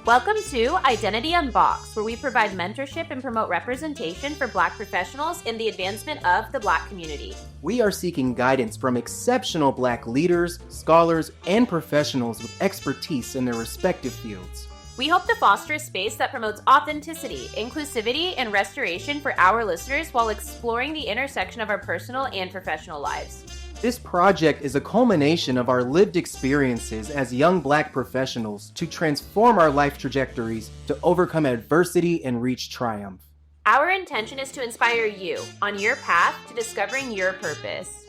Welcome to Identity Unboxed, where we provide mentorship and promote representation for Black professionals in the advancement of the Black community. We are seeking guidance from exceptional Black leaders, scholars, and professionals with expertise in their respective fields. We hope to foster a space that promotes authenticity, inclusivity, and restoration for our listeners while exploring the intersection of our personal and professional lives. This project is a culmination of our lived experiences as young Black professionals to transform our life trajectories, to overcome adversity and reach triumph. Our intention is to inspire you on your path to discovering your purpose.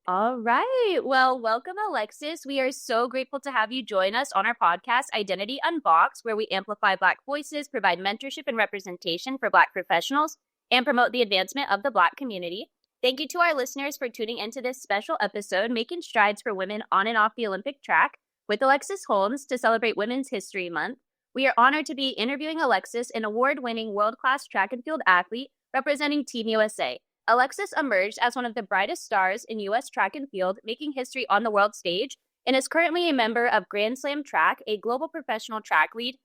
All right. Well, welcome, Alexis. We are so grateful to have you join us on our podcast, Identity Unboxed, where we amplify Black voices, provide mentorship and representation for Black professionals, and promote the advancement of the Black community. Thank you to our listeners for tuning into this special episode, Making Strides for Women on and Off the Olympic Track, with Alexis Holmes to celebrate Women's History Month. We are honored to be interviewing Alexis, an award-winning world-class track and field athlete representing Team USA. Alexis emerged as one of the brightest stars in U.S. track and field, making history on the world stage, and is currently a member of Grand Slam Track, a global professional track league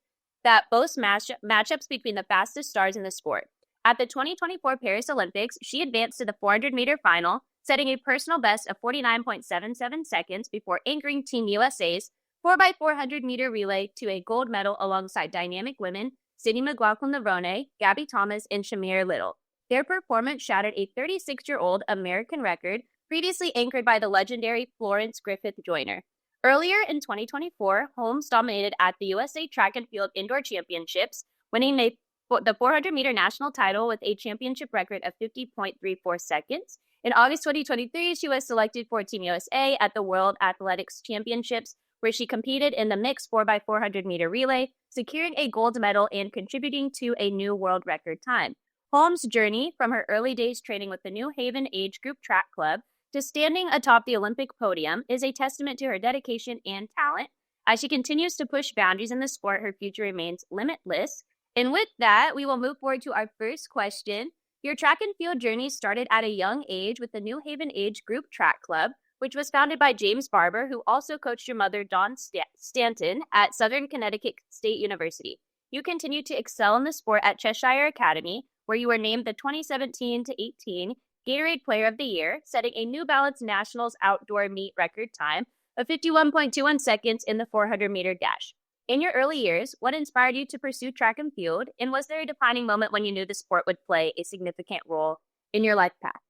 that boasts matchups between the fastest stars in the sport. At the 2024 Paris Olympics, she advanced to the 400-meter final, setting a personal best of 49.77 seconds before anchoring Team USA's 4x400-meter relay to a gold medal alongside dynamic women Sydney McLaughlin-Levrone, Gabby Thomas, and Shamir Little. Their performance shattered a 36-year-old American record previously anchored by the legendary Florence Griffith Joyner. Earlier in 2024, Holmes dominated at the USA Track and Field Indoor Championships, winning the 400-meter national title with a championship record of 50.34 seconds. In August 2023, she was selected for Team USA at the World Athletics Championships, where she competed in the mixed 4x400-meter relay, securing a gold medal and contributing to a new world record time. Holmes' journey from her early days training with the New Haven Age Group Track Club to standing atop the Olympic podium is a testament to her dedication and talent. As she continues to push boundaries in the sport, her future remains limitless. And with that, we will move forward to our first question. Your track and field journey started at a young age with the New Haven Age Group Track Club, which was founded by James Barber, who also coached your mother, Dawn Stanton, at Southern Connecticut State University. You continued to excel in the sport at Cheshire Academy, where you were named the 2017-18 Gatorade Player of the Year, setting a New Balance Nationals outdoor meet record time of 51.21 seconds in the 400-meter dash. In your early years, what inspired you to pursue track and field, and was there a defining moment when you knew the sport would play a significant role in your life path?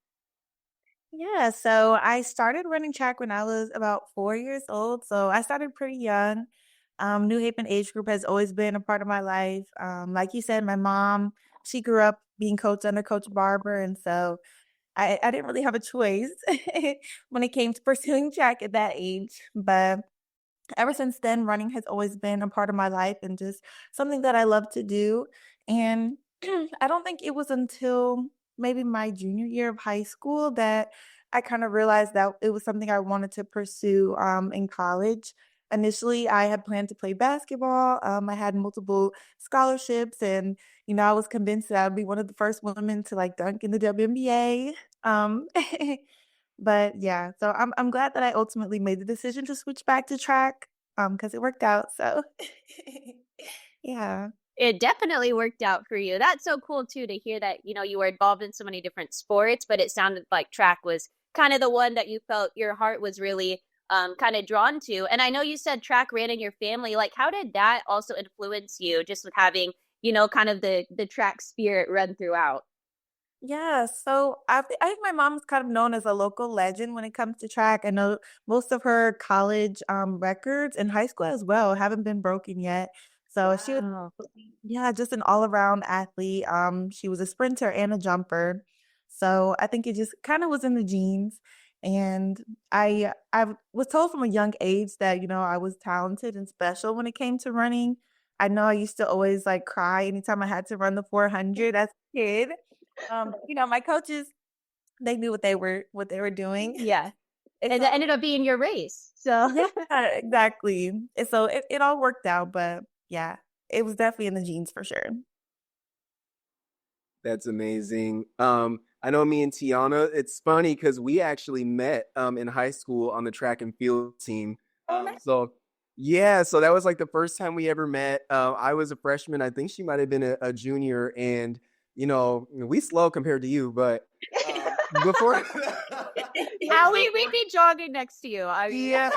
Yeah, so I started running track when I was about 4 years old, so I started pretty young. New Haven Age Group has always been a part of my life. Like you said, my mom, she grew up being coached under Coach Barber, and so I didn't really have a choice when it came to pursuing track at that age. But ever since then, running has always been a part of my life and just something that I love to do. And I don't think it was until maybe my junior year of high school that I kind of realized that it was something I wanted to pursue in college. Initially, I had planned to play basketball. I had multiple scholarships, and I was convinced that I'd be one of the first women to dunk in the WNBA. But yeah, so I'm glad that I ultimately made the decision to switch back to track because it worked out. So yeah. It definitely worked out for you. That's so cool too to hear that, you were involved in so many different sports, but it sounded like track was kind of the one that you felt your heart was really kind of drawn to. And I know you said track ran in your family. How did that also influence you just with having, kind of the track spirit run throughout? Yeah, so I think my mom's kind of known as a local legend when it comes to track. I know most of her college records and high school as well haven't been broken yet. So she was, Wow. yeah, just an all-around athlete. She was a sprinter and a jumper. So I think it just kind of was in the genes. And I was told from a young age that, I was talented and special when it came to running. I know I used to always cry anytime I had to run the 400 as a kid. My coaches, they knew what they were doing. Yeah. And that ended up being your race. So Yeah, exactly. And so it all worked out, but yeah, it was definitely in the genes for sure. That's amazing. I know me and Tiana, it's funny because we actually met in high school on the track and field team. Oh, nice. So yeah, so that was like the first time we ever met. I was a freshman. I think she might have been a junior, and we slow compared to you, but before How we'd be jogging next to you. I mean, yeah,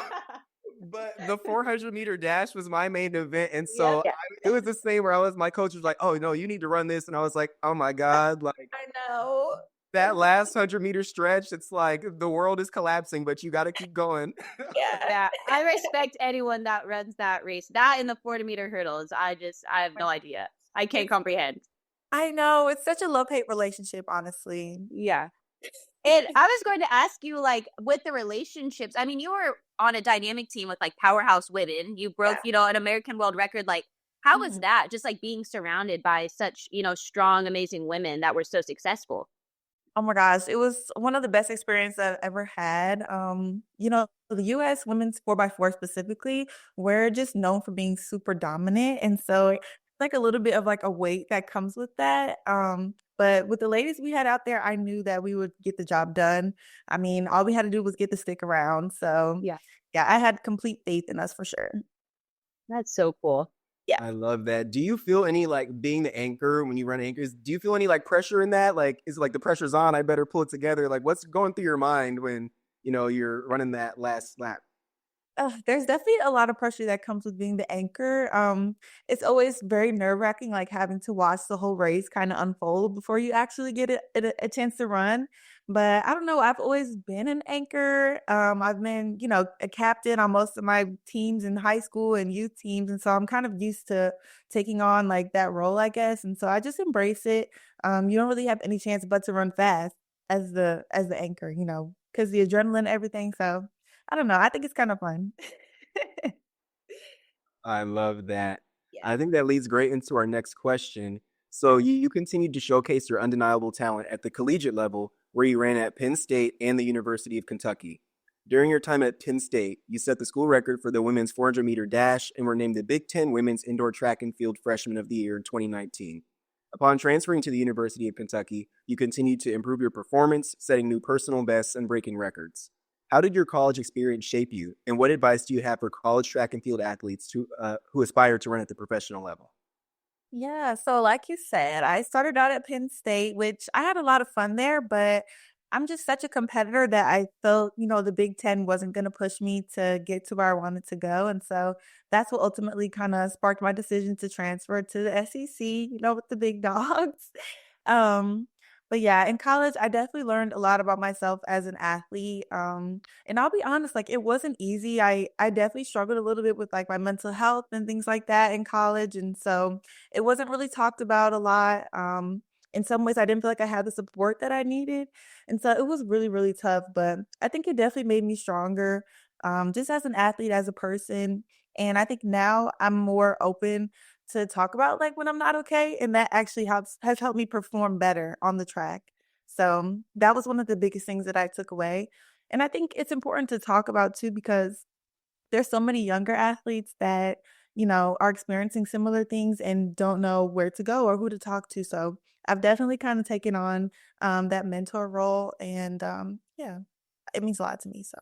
but the 400-meter dash was my main event, and yeah. so it was the same where my coach was like, "Oh no, you need to run this," and I was like, "Oh my god!" Like I know. that last 100-meter stretch, it's like the world is collapsing, but you got to keep going. Yeah. Yeah, I respect anyone that runs that race. That in the 40-meter hurdles, I have no idea. I can't comprehend. I know. It's such a love-hate relationship, honestly. Yeah. And I was going to ask you, like, with the relationships, I mean, you were on a dynamic team with like powerhouse women. You broke, an American world record. Like, how was Mhm. that? Just like being surrounded by such, strong, amazing women that were so successful. Oh my gosh, it was one of the best experiences I've ever had. The US women's 4x4 specifically, we're just known for being super dominant. And so it's like a little bit of like a weight that comes with that. But with the ladies we had out there, I knew that we would get the job done. I mean, all we had to do was get to stick around. So Yeah, yeah, I had complete faith in us for sure. that's so cool. Yeah. I love that. Do you feel any like being the anchor when you run anchors? Do you feel any like pressure in that? Like, is it like the pressure's on? I better pull it together. Like, what's going through your mind when you're running that last lap? There's definitely a lot of pressure that comes with being the anchor. It's always very nerve-wracking, like having to watch the whole race kind of unfold before you actually get a chance to run. But I don't know, I've always been an anchor. I've been, a captain on most of my teams in high school and youth teams, and so I'm kind of used to taking on like that role, I guess. And so I just embrace it. You don't really have any chance but to run fast as the anchor, because the adrenaline, everything. So I don't know. I think it's kind of fun. I love that. Yeah. I think that leads great into our next question. So you continued to showcase your undeniable talent at the collegiate level, where you ran at Penn State and the University of Kentucky. During your time at Penn State, you set the school record for the women's 400-meter dash and were named the Big Ten Women's Indoor Track and Field Freshman of the Year in 2019. Upon transferring to the University of Kentucky, you continued to improve your performance, setting new personal bests and breaking records. How did your college experience shape you, and what advice do you have for college track and field athletes who aspire to run at the professional level? Yeah, so like you said, I started out at Penn State, which I had a lot of fun there, but I'm just such a competitor that I felt, the Big Ten wasn't going to push me to get to where I wanted to go. And so that's what ultimately kind of sparked my decision to transfer to the SEC, with the big dogs. Um, but yeah, in college, I definitely learned a lot about myself as an athlete. And I'll be honest, like it wasn't easy. I definitely struggled a little bit with like my mental health and things like that in college. And so it wasn't really talked about a lot. In some ways, I didn't feel like I had the support that I needed. And so it was really, really tough. But I think it definitely made me stronger, just as an athlete, as a person. And I think now I'm more open to talk about like when I'm not okay. And that actually has helped me perform better on the track. So that was one of the biggest things that I took away. And I think it's important to talk about too, because there's so many younger athletes that, are experiencing similar things and don't know where to go or who to talk to. So I've definitely kind of taken on that mentor role. And yeah, it means a lot to me. So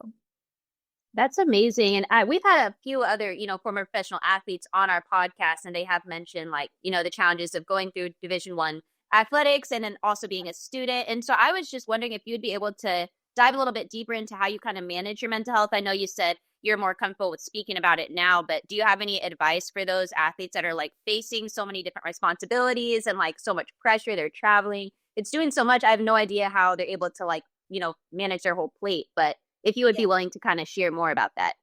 That's amazing. And we've had a few other, former professional athletes on our podcast, and they have mentioned like, the challenges of going through Division 1 athletics and then also being a student. And so I was just wondering if you'd be able to dive a little bit deeper into how you kind of manage your mental health. I know you said you're more comfortable with speaking about it now, but do you have any advice for those athletes that are like facing so many different responsibilities and like so much pressure? They're traveling. It's doing so much. I have no idea how they're able to like, manage their whole plate, but if you would be willing to kind of share more about that.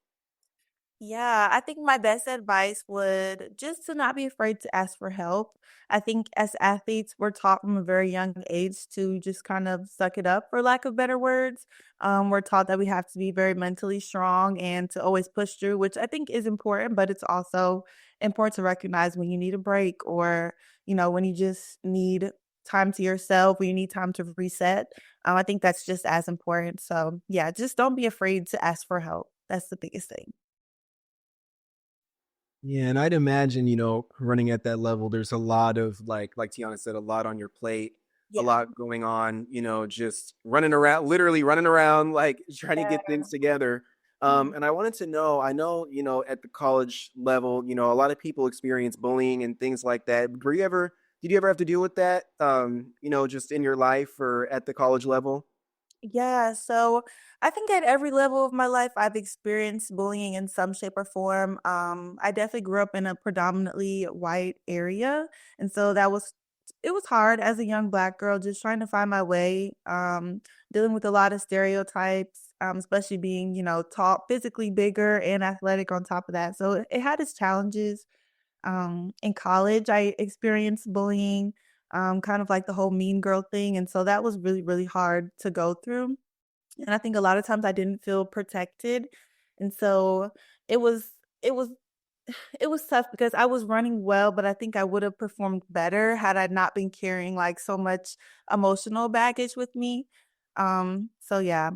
yeah, I think my best advice would just to not be afraid to ask for help. I think as athletes, we're taught from a very young age to just kind of suck it up, for lack of better words. We're taught that we have to be very mentally strong and to always push through, which I think is important, but it's also important to recognize when you need a break or, when you just need time to yourself, when you need time to reset. I think that's just as important. So, yeah, just don't be afraid to ask for help. That's the biggest thing. Yeah, and I'd imagine, running at that level, there's a lot of like Tiana said, a lot on your plate. a Yeah. lot going on, just running around, literally running around, like trying to get things together. Mhm. And I wanted to know, I know, at the college level, a lot of people experience bullying and things like that. Did you ever have to deal with that, just in your life or at the college level? Yeah, so I think at every level of my life, I've experienced bullying in some shape or form. I definitely grew up in a predominantly white area, and so it was hard as a young Black girl just trying to find my way, dealing with a lot of stereotypes, especially being, tall, physically bigger and athletic on top of that. So it had its challenges. In college, I experienced bullying, kind of like the whole mean girl thing, and so that was really, really hard to go through, and I think a lot of times I didn't feel protected, and so it was it was it was tough because I was running well, but I think I would have performed better had I not been carrying, like, so much emotional baggage with me. So yeah,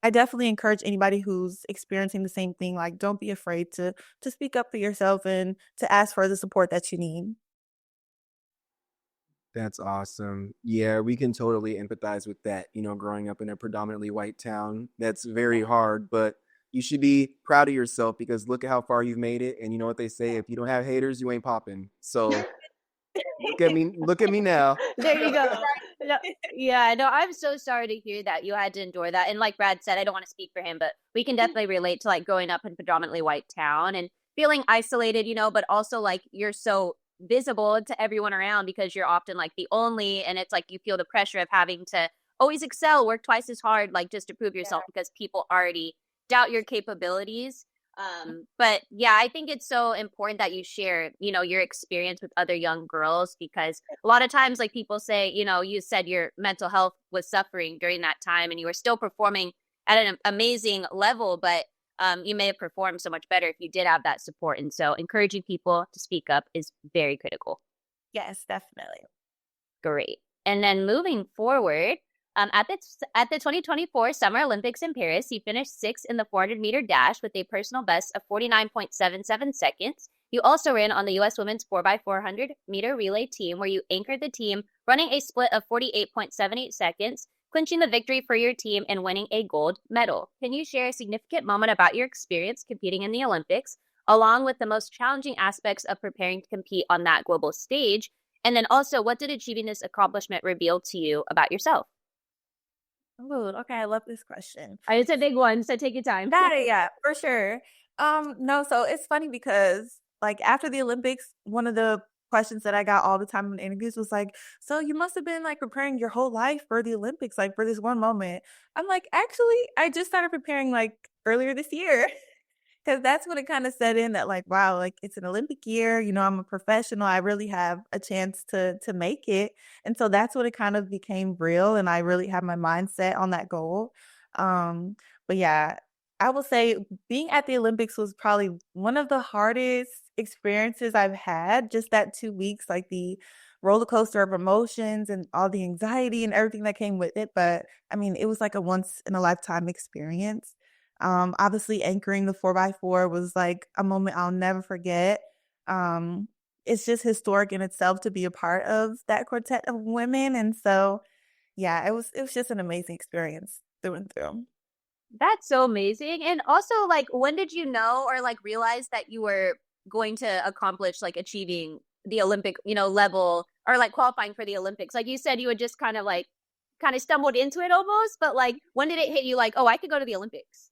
I definitely encourage anybody who's experiencing the same thing, like, don't be afraid to speak up for yourself and to ask for the support that you need. That's awesome. Yeah, we can totally empathize with that. Growing up in a predominantly white town, that's very hard, but you should be proud of yourself because look at how far you've made it. And you know what they say, if you don't have haters, you ain't popping. So look at me now. There you go. Right. No, yeah, no, I'm so sorry to hear that you had to endure that. And like Brad said, I don't want to speak for him, but we can definitely relate to like growing up in predominantly white town and feeling isolated, but also like you're so visible to everyone around because you're often like the only, and it's like you feel the pressure of having to always excel, work twice as hard, like just to prove yourself because people already doubt your capabilities. But yeah, I think it's so important that you share, your experience with other young girls because a lot of times, like people say, you said your mental health was suffering during that time and you were still performing at an amazing level, but you may have performed so much better if you did have that support. And so encouraging people to speak up is very critical. Yes, definitely. Great. And then moving forward, at the 2024 Summer Olympics in Paris, you finished sixth in the 400-meter dash with a personal best of 49.77 seconds. You also ran on the U.S. Women's 4x400-meter relay team, where you anchored the team, running a split of 48.78 seconds, clinching the victory for your team and winning a gold medal. Can you share a significant moment about your experience competing in the Olympics, along with the most challenging aspects of preparing to compete on that global stage? And then also, what did achieving this accomplishment reveal to you about yourself? Ooh, okay, I love this question. It's a big one, so take your time. Got it, yeah, for sure. No, so it's funny because, like, after the Olympics, one of the questions that I got all the time in interviews was like, "So you must have been, like, preparing your whole life for the Olympics, like, for this one moment." I'm like, "Actually, I just started preparing, like, earlier this year." 'Cause that's when it kinda set in that, like, wow, like, it's an Olympic year, I'm a professional, I really have a chance to make it, and so that's when it kind of became real, and I really had my mindset on that goal. Um, but yeah, I will say being at the Olympics was probably one of the hardest experiences I've had, just that 2 weeks, like, the roller coaster of emotions and all the anxiety and everything that came with it, but, I mean, it was like a once in a lifetime experience. Obviously anchoring the 4x4 was like a moment I'll never forget. Um, it's just historic in itself to be a part of that quartet of women. And so, yeah, it was just an amazing experience through and through. That's so amazing. And also, like, when did you know or like realize that you were going to accomplish like achieving the Olympic, level or like qualifying for the Olympics? Like you said, you had just kind of stumbled into it almost, but like when did it hit you like, oh, I could go to the Olympics?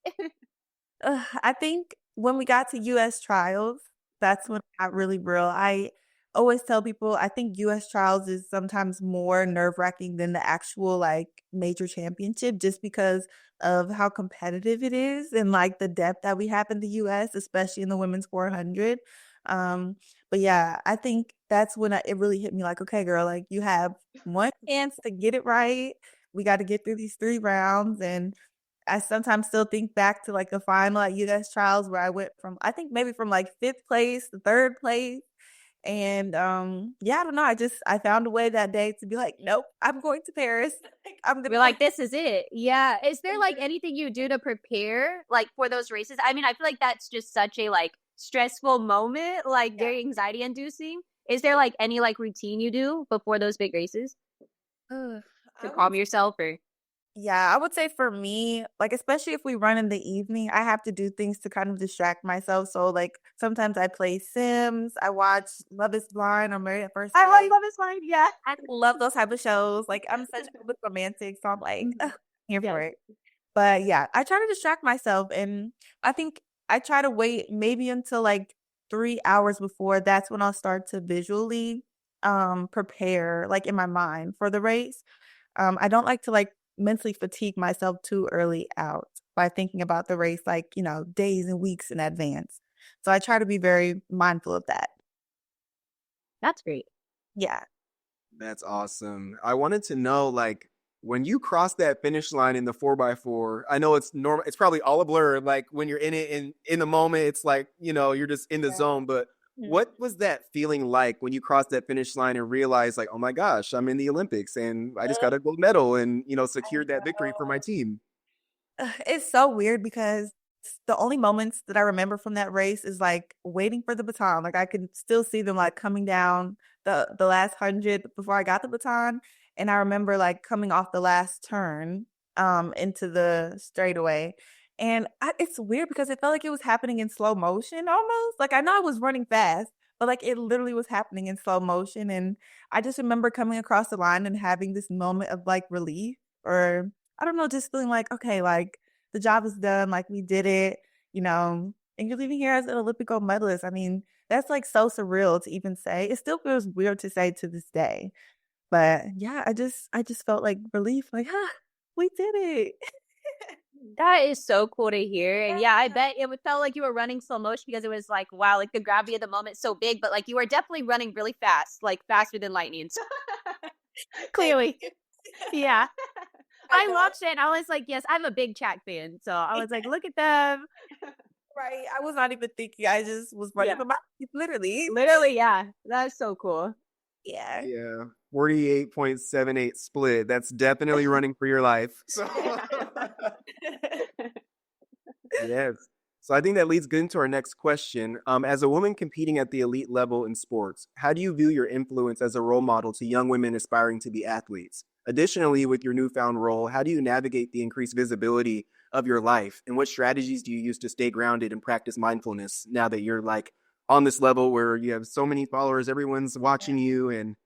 I think when we got to US trials, that's when it got really real. I always tell people I think US trials is sometimes more nerve-wracking than the actual, like, major championship just because of how competitive it is and, like, the depth that we have in the US, especially in the women's 400. Um, but yeah, I think that's when it really hit me like, "Okay, girl, like, you have one chance to get it right. We gotta get through these 3 rounds," and I sometimes still think back to, like, a final at US trials where I went from I think maybe from, like, 5th place to 3rd place, and, yeah, I don't know, I found a way that day to be like, "Nope, I'm going to Paris. Like, I'm gonna We're go." like, this is it. Yeah. Is there like anything you do to prepare like for those races? I mean, I feel like that's just such a like stressful moment, like Yeah. very anxiety inducing. Is there like any like routine you do before those big races? Ugh, to I would calm yourself or Yeah, I would say for me, like, especially if we run in the evening, I have to do things to kind of distract myself. So, like, sometimes I play Sims, I watch Love is Blind or Married at First I like Sight. Love is Blind, yeah. I love those type of shows. Like, I'm such a book romantic, so I'm like, Mhm. here for Yes. it. But yeah, I try to distract myself, and I think I try to wait maybe until like 3 hours before. That's when I'll start to visually prepare, like in my mind for the race. I don't like to like mentally fatigue myself too early out by thinking about the race, like, days and weeks in advance. So I try to be very mindful of that. That's great. Yeah. That's awesome. I wanted to know, like, when you cross that finish line in the 4x4, I know it's normal, it's probably all a blur. Like when you're in it in the moment, it's like, you're just in the Yeah. zone. But Mhm. what was that feeling like when you crossed that finish line and realized, like, oh my gosh, I'm in the Olympics and I just got a gold medal and, I secured that victory for my know. team? It's so weird because the only moments that I remember from that race is like waiting for the baton. Like I can still see them like coming down the last 100 before I got the baton. And I remember like coming off the last turn into the straightaway. And it's weird because it felt like it was happening in slow motion almost. Like I know I was running fast, but like it literally was happening in slow motion. And I just remember coming across the line and having this moment of like relief, or I don't know, just feeling like, okay, like the job is done, like we did it, and you're leaving here as an Olympic gold medalist. I mean, that's like so surreal to even say. It still feels weird to say to this day. But yeah, I just felt like relief, like, we did it. That is so cool to hear. And yeah, I Yeah. bet it felt like you were running slow motion because it was like, wow, like the gravity of the moment so big, but like you were definitely running really fast, like faster than lightning. So Thank clearly. you. Yeah. I I know. watched it and I was like, yes, I'm a big Czech fan. So I was like, look at them. Right. I was not even thinking. I just was running Yeah. for my life, literally. Literally, yeah. That's so cool. Yeah. Yeah. 48.78 split. That's definitely running for your life. So yes. So I think that leads good into our next question. As a woman competing at the elite level in sports, how do you view your influence as a role model to young women aspiring to be athletes? Additionally, with your newfound role, how do you navigate the increased visibility of your life? And what strategies do you use to stay grounded and practice mindfulness now that you're like on this level where you have so many followers, everyone's watching you and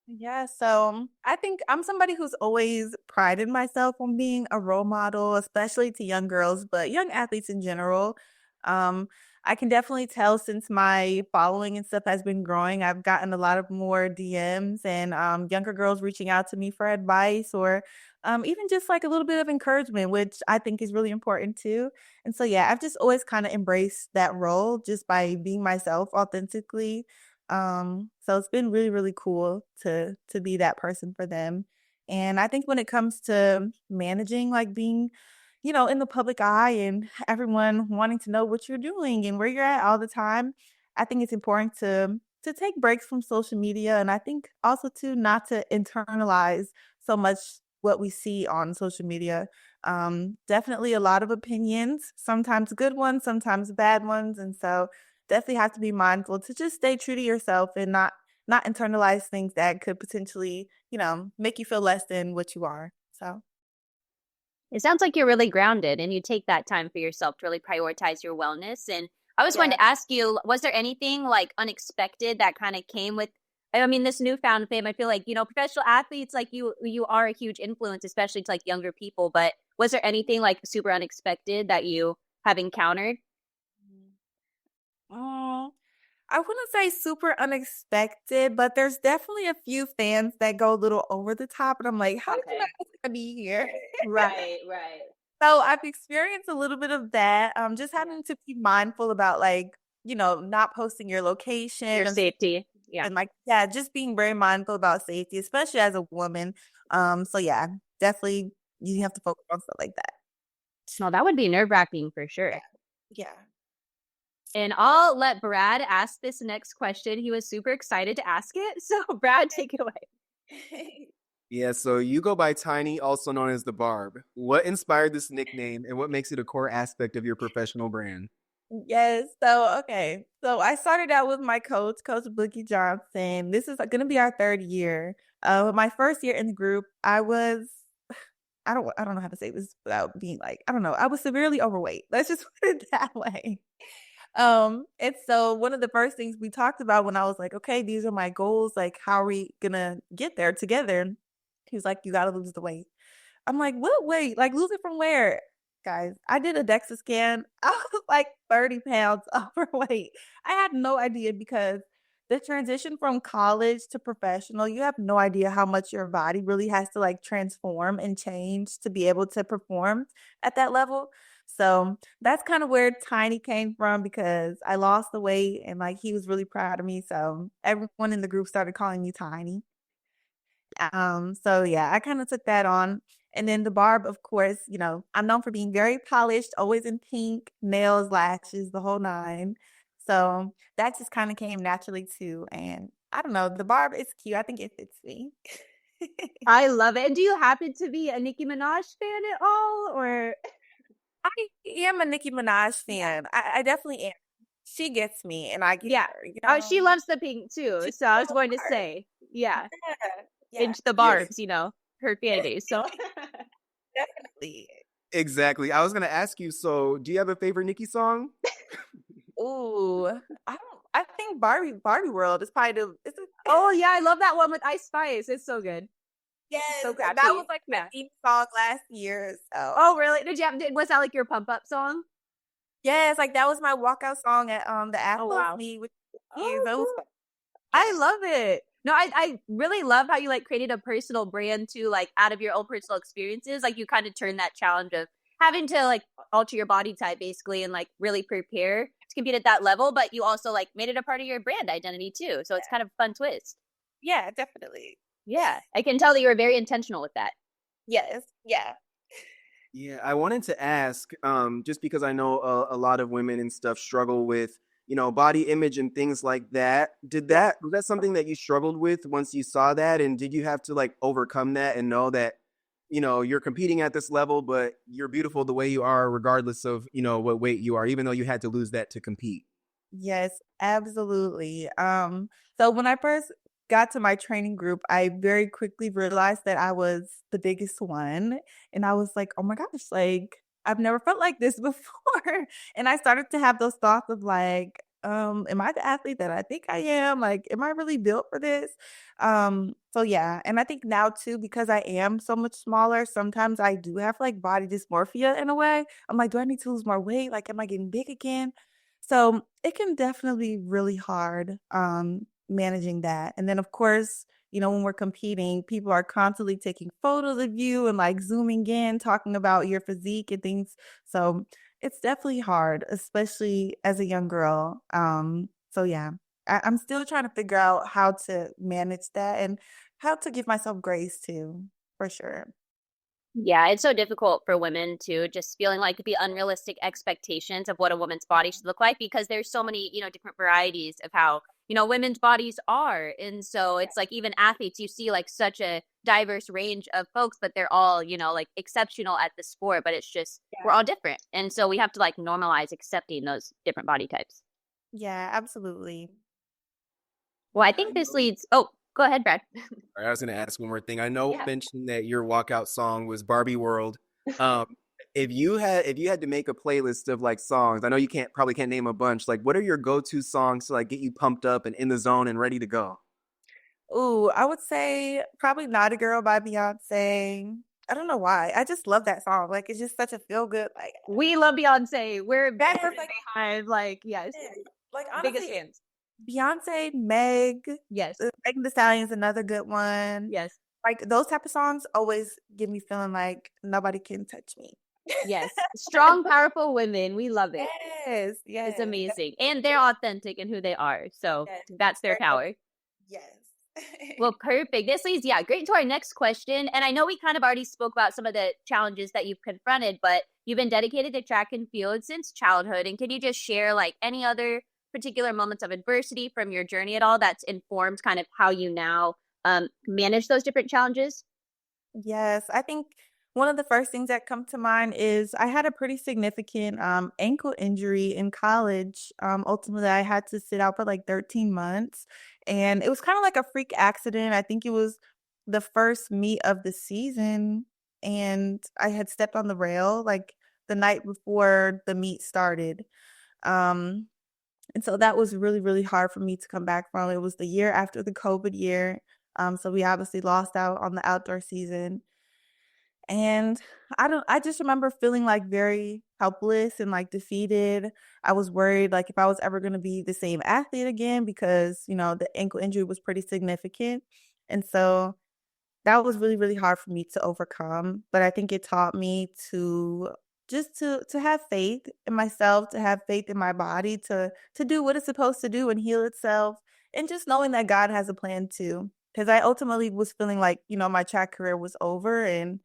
Yeah, so I think I'm somebody who's always prided myself on being a role model, especially to young girls, but young athletes in general. Um, I can definitely tell since my following and stuff has been growing, I've gotten a lot of more DMs and younger girls reaching out to me for advice, or even just like a little bit of encouragement, which I think is really important too. And so, yeah, I've just always kind of embraced that role just by being myself authentically. So it's been really, really cool to be that person for them. And I think when it comes to managing, like being, in the public eye and everyone wanting to know what you're doing and where you're at all the time, I think it's important to take breaks from social media, and I think also to not to internalize so much what we see on social media. Definitely a lot of opinions, sometimes good ones, sometimes bad ones, and so definitely have to be mindful to just stay true to yourself and not internalize things that could potentially, make you feel less than what you are. So, It sounds like you're really grounded and you take that time for yourself to really prioritize your wellness. And I was going yeah. to ask you, was there anything like unexpected that kind of came with, I mean, this newfound fame? I feel like, professional athletes like you are a huge influence, especially to like younger people. But was there anything like super unexpected that you have encountered? Mm, I wouldn't say super unexpected, but there's definitely a few fans that go a little over the top, and I'm like, how did you not Okay. ask to be here? Right, right. So I've experienced a little bit of that. Just Yeah. having to be mindful about like, not posting your Your location safety. Yeah. and like, yeah, just being very mindful about safety, especially as a woman. So yeah, definitely you have to focus on stuff like that. No, that would be nerve-wracking for Yeah. sure. Yeah. And I'll let Brad ask this next question. He was super excited to ask it. So, Brad, take it away. yeah, so you go by Tiny, also known as the Barb. What inspired this nickname and what makes it a core aspect of your professional brand? Yes. So, okay. So I started out with my coach, Coach Bookie Johnson. This is going to be our third year. My first year in the group, I don't know how to say this without being like, I don't know. I was severely overweight. Let's just put it that way. And so one of the first things we talked about when I was like, okay, these are my goals. Like, how are we gonna get there together? He was like, you gotta lose the weight. I'm like, what weight? Like, lose it from where? Guys, I did a DEXA scan. I was like 30 pounds overweight. I had no idea because the transition from college to professional, you have no idea how much your body really has to like transform and change to be able to perform at that level. So that's kind of where Tiny came from because I lost the weight and like he was really proud of me. So everyone in the group started calling me Tiny. So yeah, I kind of took that on. And then the barb, of course, you know, I'm known for being very polished, always in pink, nails, lashes, the whole nine. So that just kind of came naturally too. And I don't know, the barb is cute. I think it fits me. I love it. And do you happen to be a Nicki Minaj fan at all? Or I am a Nicki Minaj fan. I definitely am. She gets me and I get yeah. her, you Oh, she know. loves the pink too. She's So I so was going to hard. say, yeah. Yeah. And the Yeah, Barb's, you know, her fan base. So Definitely. exactly. I was gonna ask you. So, do you have a favorite Nicki song? Ooh, I think Barbie World is probably it's a oh yeah, I love that one with Ice Spice. It's so good. yes, So that was catchy. like my Yeah. theme song last year. So Oh really? Was that like your pump up song? yes, like that was my walkout song at the Oh Apple wow. Me with you. Oh That was cool. yeah. I love it. No, I really love how you like created a personal brand too, like out of your own personal experiences. Like you kind of turned that challenge of having to like alter your body type basically and like really prepare to compete at that level, but you also like made it a part of your brand identity too. So it's kind of a fun twist. Yeah, definitely. Yeah. I can tell that you were very intentional with that. Yes, yeah. Yeah, I wanted to ask, just because I know a lot of women and stuff struggle with, body image and things like that. Was that something that you struggled with once you saw that? And did you have to like overcome that and know that, you're competing at this level, but you're beautiful the way you are, regardless of, what weight you are, even though you had to lose that to compete? Yes, absolutely. So when I first got to my training group, I very quickly realized that I was the biggest one. And I was like, oh my gosh, like I've never felt like this before. And I started to have those thoughts of like, am I the athlete that I think I am? Like, am I really built for this? So yeah, and I think now too, because I am so much smaller, sometimes I do have like body dysmorphia in a way. I'm like, do I need to lose more weight? Like, am I getting big again? So it can definitely be really hard managing that. And then, of course, you know, when we're competing, people are constantly taking photos of you and like zooming in, talking about your physique and things. So it's definitely hard, especially as a young girl. So yeah, I'm still trying to figure out how to manage that and how to give myself grace too, for sure. Yeah, it's so difficult for women to just feeling like the unrealistic expectations of what a woman's body should look like because there's so many, different varieties of how, women's bodies are. And so it's like even athletes, you see like such a diverse range of folks, but they're all, like exceptional at the sport, but it's just we're Yeah. all different. And so we have to like normalize accepting those different body types. Yeah, absolutely. Well, I I think this know. leads, oh, go ahead, Brad. I was going to ask one more thing. I know you Yeah. mentioned that your walkout song was Barbie World. Um, if you had to make a playlist of like songs, I know you probably can't name a bunch. Like, what are your go-to songs to like get you pumped up and in the zone and ready to go? Ooh, I would say probably Not a Girl by Beyonce. I don't know why. I just love that song. Like it's just such a feel good like We love Beyonce. We're that is like behind, like, yes, like biggest honestly fans. Beyonce, Meg, Yes. Megan Thee Stallion is another good one. Yes. Like those type of songs always give me feeling like nobody can touch me. Yes. Strong, powerful women. We love it. Yes, It's yes, amazing. And they're authentic in who they are. So yes. that's their Very power. yes. Well, perfect. This leads, yeah, great to our next question. And I know we kind of already spoke about some of the challenges that you've confronted, but you've been dedicated to track and field since childhood. And can you just share like any other particular moments of adversity from your journey at all that's informed kind of how you now manage those different challenges? Yes, I think one of the first things that come to mind is I had a pretty significant ankle injury in college. Ultimately, I had to sit out for like 13 months, and it was kind of like a freak accident. I think it was the first meet of the season, and I had stepped on the rail like the night before the meet started. Um, and so that was really, really hard for me to come back from. It was the year after the COVID year. So we obviously lost out on the outdoor season. And I just remember feeling like very helpless and like defeated. I was worried like if I was ever going to be the same athlete again because, the ankle injury was pretty significant. And so that was really, really hard for me to overcome, but I think it taught me to just to have faith in myself, to have faith in my body, to do what it's supposed to do and heal itself, and just knowing that God has a plan too. Because I ultimately was feeling like, my track career was over, and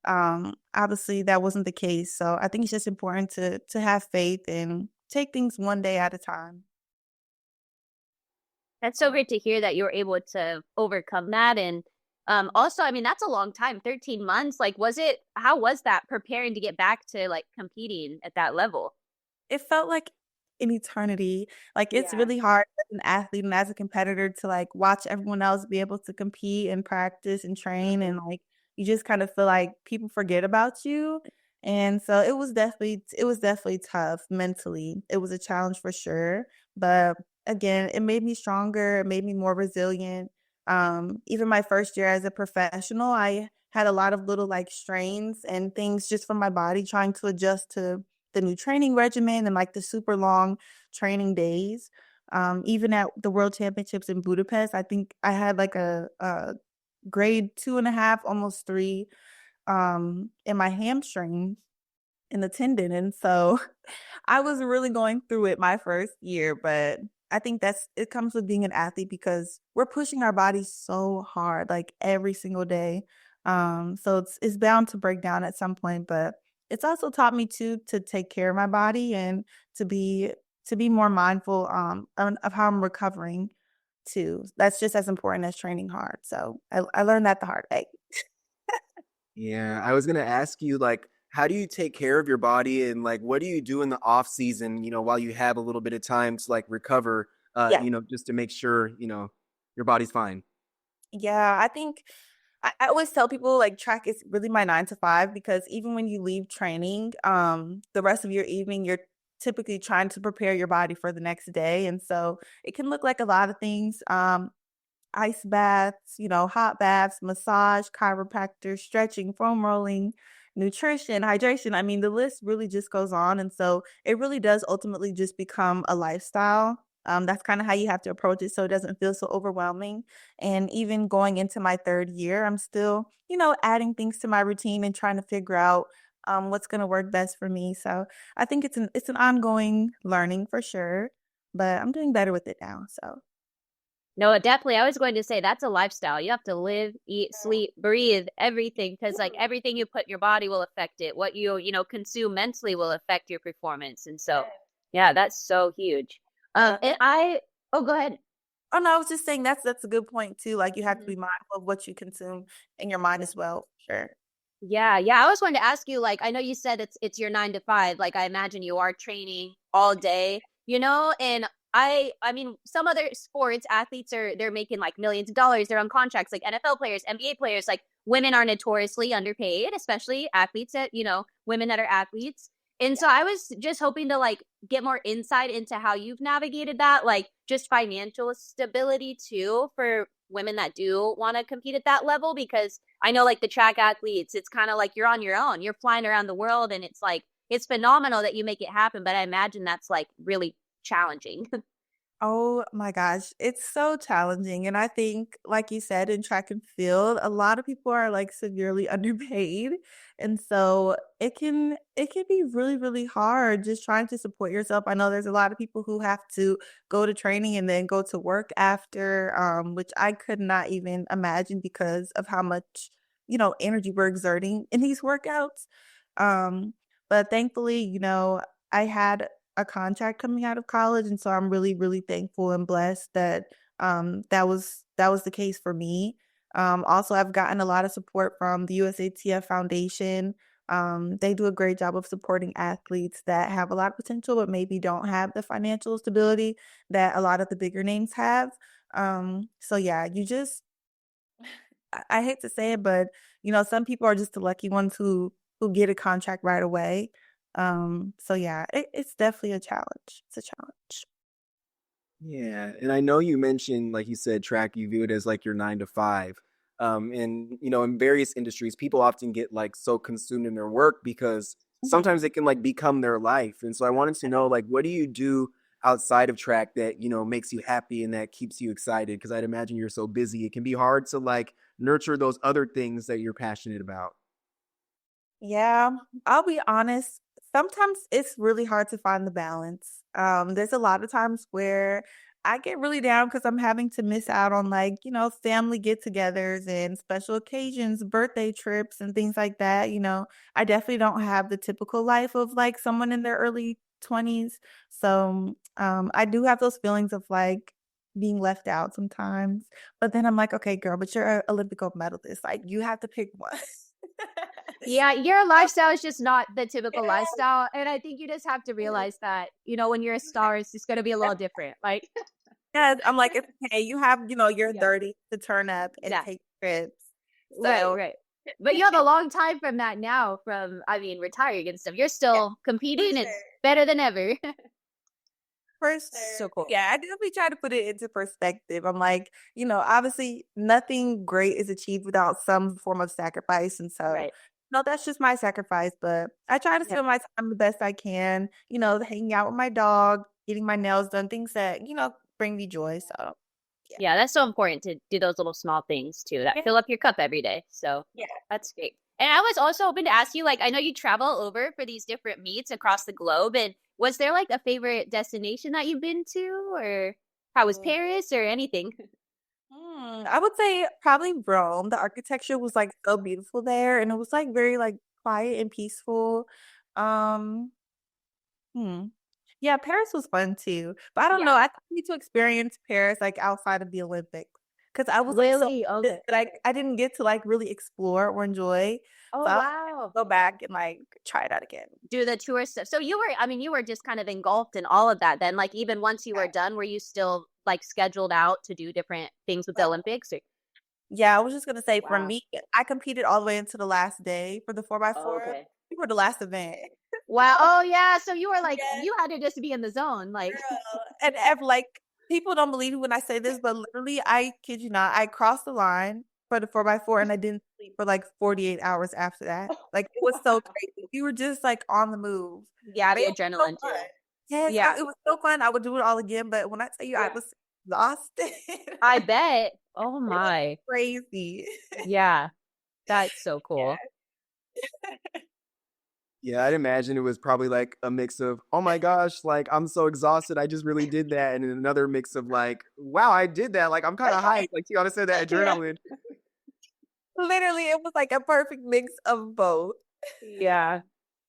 obviously that wasn't the case. So I think it's just important to have faith and take things one day at a time. That's so great to hear that you were able to overcome that. And also, I mean, that's a long time, 13 months. Like, how was that preparing to get back to like competing at that level? It felt like an eternity. Like, it's Yeah. really hard as an athlete and as a competitor to, like, watch everyone else be able to compete and practice and train, and, like, you just kind of feel like people forget about you, and so it was definitely tough mentally. It was a challenge for sure, but again, it made me stronger, it made me more resilient. Even my first year as a professional, I had a lot of little, like, strains and things just from my body trying to adjust to the new training regimen and like the super long training days. Even at the World Championships in Budapest, I think I had like a grade 2.5, almost 3, in my hamstring in the tendon. And so I was really going through it my first year, but I think it comes with being an athlete because we're pushing our bodies so hard, like every single day. So it's bound to break down at some point, but it's also taught me to take care of my body and to be to be more mindful of how I'm recovering too. That's just as important as training hard. So I learned that the hard way. Yeah, I was gonna ask you like, how do you take care of your body and like what do you do in the off season, while you have a little bit of time to like recover, Yeah. just to make sure, your body's fine. Yeah, I think I always tell people like track is really my 9 to 5 because even when you leave training, the rest of your evening, you're typically trying to prepare your body for the next day. And so it can look like a lot of things. Ice baths, hot baths, massage, chiropractor, stretching, foam rolling, nutrition, hydration. I mean, the list really just goes on. And so it really does ultimately just become a lifestyle. That's kind of how you have to approach it so it doesn't feel so overwhelming. And even going into my third year, I'm still, adding things to my routine and trying to figure out what's going to work best for me. So I think it's an ongoing learning for sure, but I'm doing better with it now. So No, definitely. I was going to say that's a lifestyle. You have to live, eat, sleep, breathe, everything, because like everything you put in your body will affect it. What consume mentally will affect your performance. And so, yeah, that's so huge. And oh, go ahead. Oh, no, I was just saying that's a good point too, like, you have to be mindful of what you consume in your mind as well, sure. Yeah, yeah. I was wanted to ask you, like, I know you said it's your 9 to 5. Like, I imagine you are training all day, and I mean, some other sports athletes they're making like millions of dollars. They're on contracts, like NFL players, NBA players. Like, women are notoriously underpaid, especially athletes women that are athletes. And so I was just hoping to like get more insight into how you've navigated that, like just financial stability too for women that do want to compete at that level, because I know like the track athletes, it's kind of like you're on your own. You're flying around the world and it's like it's phenomenal that you make it happen, but I imagine that's like really challenging. Oh my gosh, it's so challenging. And I think, like you said, in track and field, a lot of people are like severely underpaid. And so it can be really, really hard just trying to support yourself. I know there's a lot of people who have to go to training and then go to work after, which I could not even imagine because of how much, energy we're exerting in these workouts. Um, but thankfully, I had a contract coming out of college, and so I'm really, really thankful and blessed that that was the case for me. Also, I've gotten a lot of support from the USATF Foundation. They do a great job of supporting athletes that have a lot of potential, but maybe don't have the financial stability that a lot of the bigger names have. So yeah, I hate to say it, but some people are just the lucky ones who get a contract right away. So yeah, it's definitely a challenge. It's a challenge. Yeah, and I know you mentioned, like you said, track you view it as like your 9 to 5. And in various industries, people often get like so consumed in their work because sometimes it can like become their life. And so I wanted to know, like, what do you do outside of track that, makes you happy and that keeps you excited? Because I'd imagine you're so busy. It can be hard to like nurture those other things that you're passionate about. Yeah, I'll be honest. Sometimes it's really hard to find the balance. There's a lot of times where I get really down because I'm having to miss out on like, family get-togethers and special occasions, birthday trips and things like that. I definitely don't have the typical life of like someone in their early 20s. So, I do have those feelings of like being left out sometimes. But then I'm like, okay, girl, but you're an Olympic gold medalist. Like you have to pick one. Yeah, your lifestyle is just not the typical Yeah. lifestyle. And I think you just have to realize that, when you're a star, it's just going to be a little different. Like, Yes, I'm like, it's okay. You have, your yeah, 30 to turn up and yeah, take trips. right, So, right. But you have a long time from that now, from, I mean, retiring and stuff. You're yeah, still for competing and sure. better than ever. For So sure. cool. Yeah, I definitely try to put it into perspective. I'm like, obviously nothing great is achieved without some form of sacrifice. And so, Right. no, that's just my sacrifice. But I try to Yeah. spend my time the best I can, hanging out with my dog, getting my nails done, things that, bring me joy. So, yeah. Yeah, that's so important to do those little small things too that Yeah. fill up your cup every day. So Yeah. that's great. And I was also hoping to ask you, like, I know you travel over for these different meets across the globe, and was there like a favorite destination that you've been to, or how was Paris or anything? I would say probably Rome. The architecture was like so beautiful there, and it was like very like quiet and peaceful. Um, hmm. Yeah, Paris was fun too. But I don't Yeah. know. I think I need to experience Paris like outside of the Olympics because I was like so Really? that Okay. I didn't get to like really explore or enjoy. Oh, So I'll wow. go back and like try it out again. Do the tour stuff. So you were, I mean, you were just kind of engulfed in all of that then. Like, even once you were done, were you still like scheduled out to do different things with the Olympics? Or? Yeah, I was just gonna say for Wow. me, I competed all the way into the last day for the 4x4. Okay. We were the last event. Wow. Oh, yeah. So you were like, Yes, you had to just be in the zone. Like, girl. And like people don't believe me when I say this, but literally, I kid you not, I crossed the line for the 4x4 and I didn't sleep for like 48 hours after that. Like it was so wow. crazy. We were just like on the move. Yeah, But the it was so adrenaline fun. too. Yes, Yeah. it was so fun. I would do it all again, but when I tell you I Yeah. was exhausted, I bet. Oh it was my. crazy. Yeah. That's so cool. Yeah. Yeah, I'd imagine it was probably like a mix of, oh my gosh, like I'm so exhausted, I just really did that. And then another mix of like, wow, I did that. Like I'm kind of hyped. Like Tiana said, that Yeah. adrenaline. Literally, it was like a perfect mix of both. Yeah.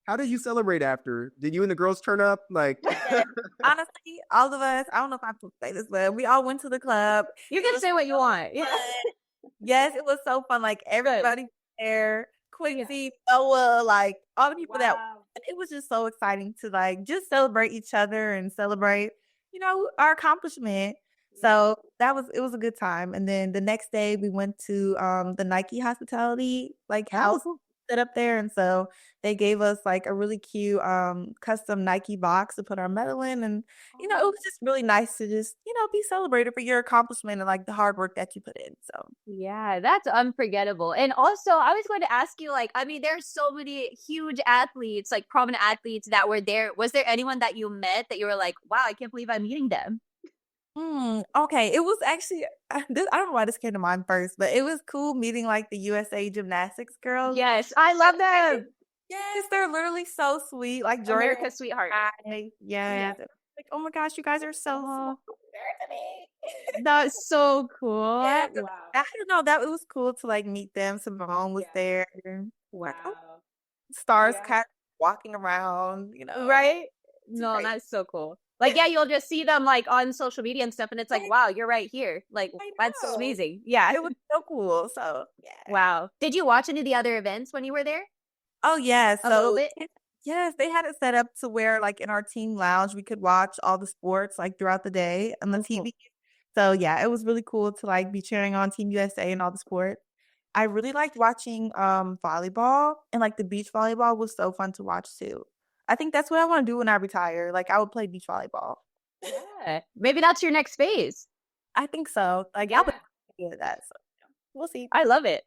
How did you celebrate after? Did you and the girls turn up? Like, Yes. Honestly, all of us, I don't know if I can say this, but we all went to the club. You It can was say what you so want. Yeah. fun. Yes, it was so fun. Like Good. everybody was there, Yeah. Quincy, Noah, like all the people that Wow. it was just so exciting to like just celebrate each other and celebrate, our accomplishment. So it was a good time. And then the next day we went to the Nike hospitality like house oh, set up there. And so they gave us like a really cute custom Nike box to put our medal in. And it was just really nice to just, be celebrated for your accomplishment and like the hard work that you put in. So Yeah, that's unforgettable. And also, I was going to ask you, like, I mean, there's so many huge athletes, like prominent athletes that were there. Was there anyone that you met that you were like, wow, I can't believe I'm meeting them? Okay. It was actually I don't know why this came to mind first, but it was cool meeting like the USA gymnastics girls. Yes, I love them. Yes, they're literally so sweet. Like Jordan, America's sweetheart. yes. Like, oh my gosh, you guys are so Oh, compared to me. that's so cool. Yeah, Wow. I don't know. That it was cool to like meet them. Simone was Yeah. there. Like, oh, Wow. stars Yeah. kind of walking around, Right? It's No, great. that's so cool. Like, yeah, you'll just see them like on social media and stuff, and it's like, wow, you're right here. Like, I that's know. amazing. Yeah. It was so cool. So yeah. Wow. Did you watch any of the other events when you were there? Oh yeah. A little So bit? yes, they had it set up to where like in our team lounge we could watch all the sports like throughout the day on the Oh, cool. TV. So yeah, it was really cool to like be cheering on Team USA and all the sports. I really liked watching volleyball, and like the beach volleyball was so fun to watch too. I think that's what I want to do when I retire. Like I would play beach volleyball. Yeah. Maybe that's your next phase. I think so. Like I Yeah. would be good at that. So we'll see. I love it.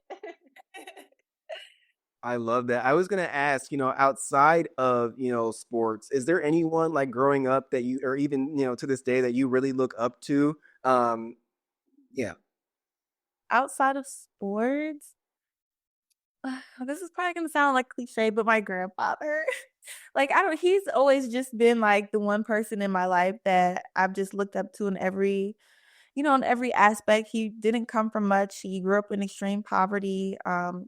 I love that. I was gonna ask, outside of, sports, is there anyone like growing up that you, or even, to this day that you really look up to? Yeah. Outside of sports, this is probably gonna sound like cliche, but my grandfather. Like I don't he's always just been like the one person in my life that I've just looked up to in every in every aspect. He didn't come from much. He grew up in extreme poverty.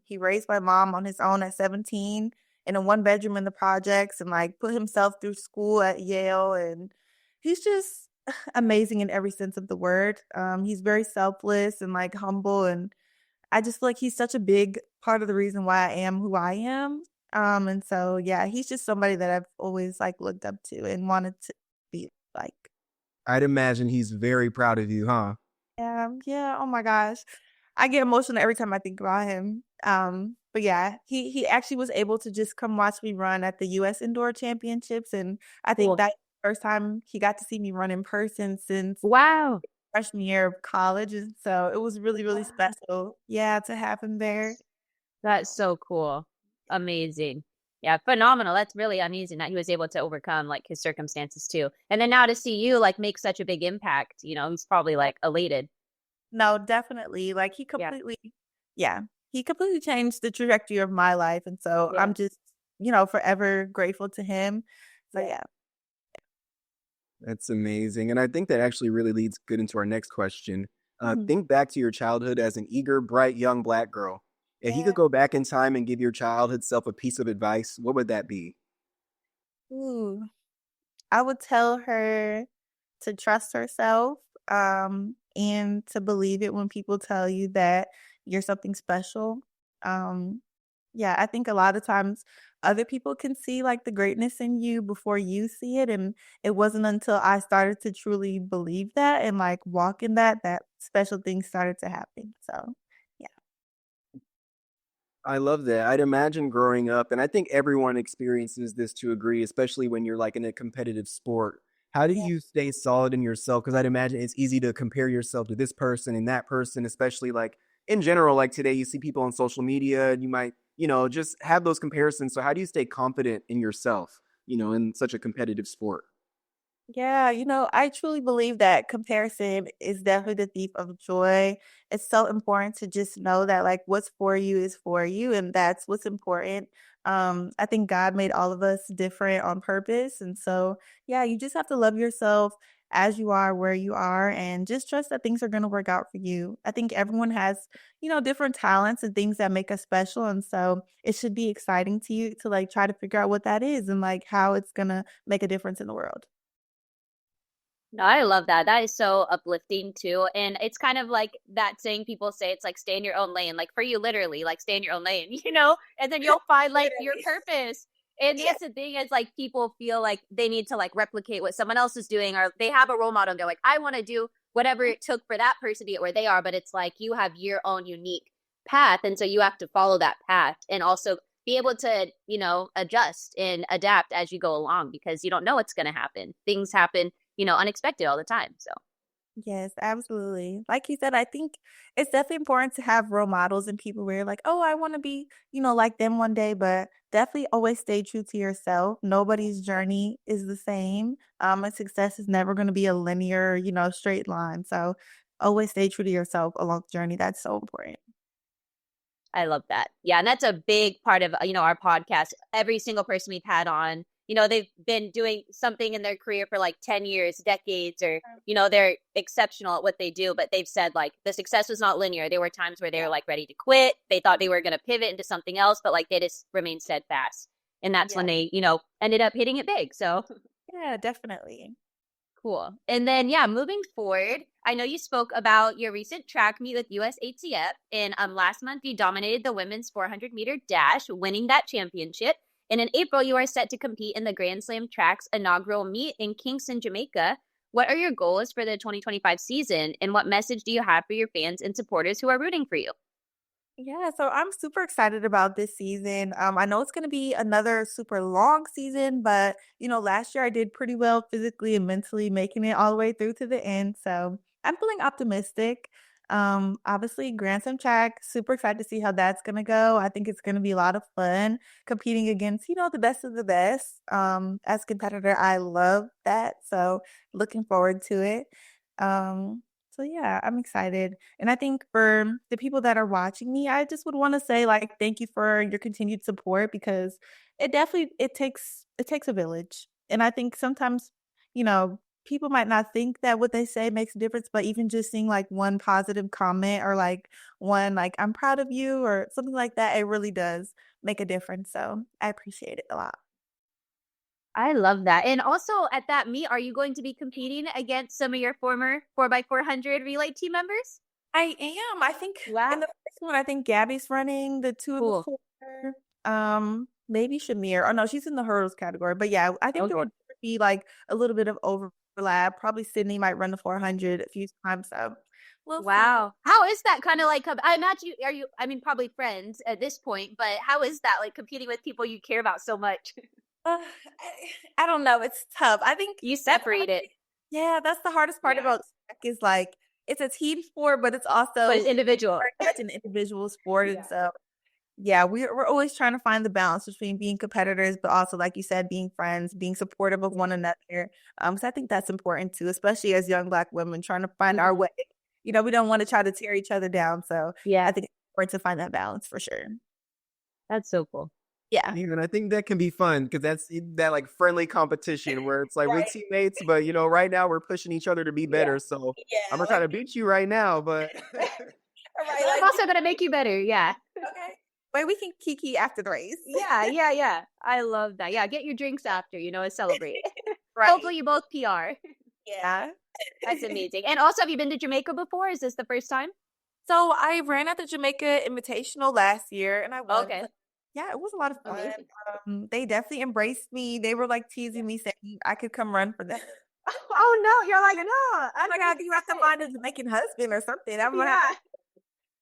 He raised my mom on his own at 17 in a one bedroom in the projects and like put himself through school at Yale. And he's just amazing in every sense of the word. He's very selfless and like humble. And I just feel like he's such a big part of the reason why I am who I am. And so, yeah, he's just somebody that I've always like looked up to and wanted to be like. I'd imagine he's very proud of you, huh? Yeah, yeah. Oh my gosh. I get emotional every time I think about him. But yeah, he actually was able to just come watch me run at the US Indoor Championships. And I think Cool. that first time he got to see me run in person since Wow. freshman year of college. And so it was really, really special. Yeah, to have him there. That's so cool. Amazing. Yeah, phenomenal. That's really amazing that he was able to overcome like his circumstances too. And then now to see you like make such a big impact, he's probably like elated. No, definitely. Like Yeah. yeah, he completely changed the trajectory of my life. And so Yeah. I'm just, forever grateful to him. So yeah. That's amazing. And I think that actually really leads good into our next question. Mhm. Think back to your childhood as an eager, bright, young Black girl. If you Yeah. could go back in time and give your childhood self a piece of advice, what would that be? Ooh. I would tell her to trust herself, and to believe it when people tell you that you're something special. Um, yeah, I think a lot of times other people can see like the greatness in you before you see it. And it wasn't until I started to truly believe that and like walk in that special things started to happen. So yeah. I love that. I'd imagine growing up, and I think everyone experiences this to agree, especially when you're like in a competitive sport. How do Yeah. you stay solid in yourself? Because I'd imagine it's easy to compare yourself to this person and that person, especially like in general, like today, you see people on social media and you might, just have those comparisons. So, how do you stay confident in yourself, in such a competitive sport? Yeah, I truly believe that comparison is definitely the thief of joy. It's so important to just know that like what's for you is for you and that's what's important. I think God made all of us different on purpose. And so, yeah, you just have to love yourself as you are, where you are, and just trust that things are going to work out for you. I think everyone has, different talents and things that make us special. And so it should be exciting to you to like try to figure out what that is and like how it's going to make a difference in the world. No, I love that. That is so uplifting too. And it's kind of like that saying people say it's like stay in your own lane. Like for you, literally, like stay in your own lane, and then you'll find like your Literally. purpose. And Yeah. that's the thing is like people feel like they need to like replicate what someone else is doing or they have a role model and they're like, I want to do whatever it took for that person to get where they are. But it's like you have your own unique path. And so you have to follow that path and also be able to, adjust and adapt as you go along because you don't know what's going to happen. Things happen unexpected all the time. So Yes, absolutely. Like you said, I think it's definitely important to have role models and people where you're like, oh, I want to be, like them one day, but definitely always stay true to yourself. Nobody's journey is the same. And success is never going to be a linear, straight line. So always stay true to yourself along the journey. That's so important. I love that. Yeah. And that's a big part of, our podcast. Every single person we've had on, they've been doing something in their career for like 10 years, decades, or, they're exceptional at what they do. But they've said like the success was not linear. There were times where they were like ready to quit. They thought they were going to pivot into something else, but like they just remained steadfast. And that's when Yeah. they, ended up hitting it big. So Yeah, definitely. cool. And then, yeah, moving forward, I know you spoke about your recent track meet with USATF, and last month you dominated the women's 400-meter dash, winning that championship. And in April, you are set to compete in the Grand Slam Track's inaugural meet in Kingston, Jamaica. What are your goals for the 2025 season, and what message do you have for your fans and supporters who are rooting for you? Yeah, so I'm super excited about this season. I know it's going to be another super long season, but last year I did pretty well physically and mentally, making it all the way through to the end. So I'm feeling optimistic. Obviously, Grand Slam track, super excited to see how that's going to go. I think it's going to be a lot of fun competing against, the best of the best. As a competitor, I love that. So looking forward to it. Um, so yeah, I'm excited. And I think for the people that are watching me, I just would want to say like thank you for your continued support because it takes a village. And I think sometimes, people might not think that what they say makes a difference, but even just seeing like one positive comment or like one like I'm proud of you or something like that, it really does make a difference. So I appreciate it a lot. I love that. And also at that meet, are you going to be competing against some of your former 4x400 relay team members? I am. I think in Wow. the first one, I think Gabby's running the two of the Cool. four. Maybe Shamir. Oh no, she's in the hurdles category. But yeah, I think there Okay. would be like a little bit of overlap. Probably Sydney might run the 400 a few times. So we'll see. Wow. How is that kind of like, I imagine, are you, I mean, probably friends at this point, but how is that like competing with people you care about so much? I don't know. It's tough. I think You that's separate it, yeah, that's the hardest part yeah, about track is like it's a team sport, but it's but also it's individual. very much an individual sport. And Yeah. so yeah, we're always trying to find the balance between being competitors, but also, like you said, being friends, being supportive of one another. So I think that's important too, especially as young Black women trying to find our Mhm. way. We don't want to try to tear each other down. So I Yeah, think it's important to find that balance for sure. that's so cool. Yeah. Yeah, and I think that can be fun because that's that like friendly competition where it's like we're Right. teammates, but right now we're pushing each other to be Yeah. better. So I'm Yeah. gonna try to beat you right now, but Right. But I'm Like, also going to make you better. Yeah. okay. Wait, we can kiki after the race. Yeah, yeah, yeah. I love that. Yeah, get your drinks after, and celebrate. Right. Hopefully you both PR. Yeah. That's amazing. And also, have you been to Jamaica before? Is this the first time? So I ran at the Jamaica Invitational last year and I won. Okay. Yeah, it was a lot of fun. Amazing. They definitely embraced me. They were like teasing me, saying I could come run for them. Oh no, you're like, no. I'm like, you have to find a Jamaican husband or something. I'm gonna have Yeah.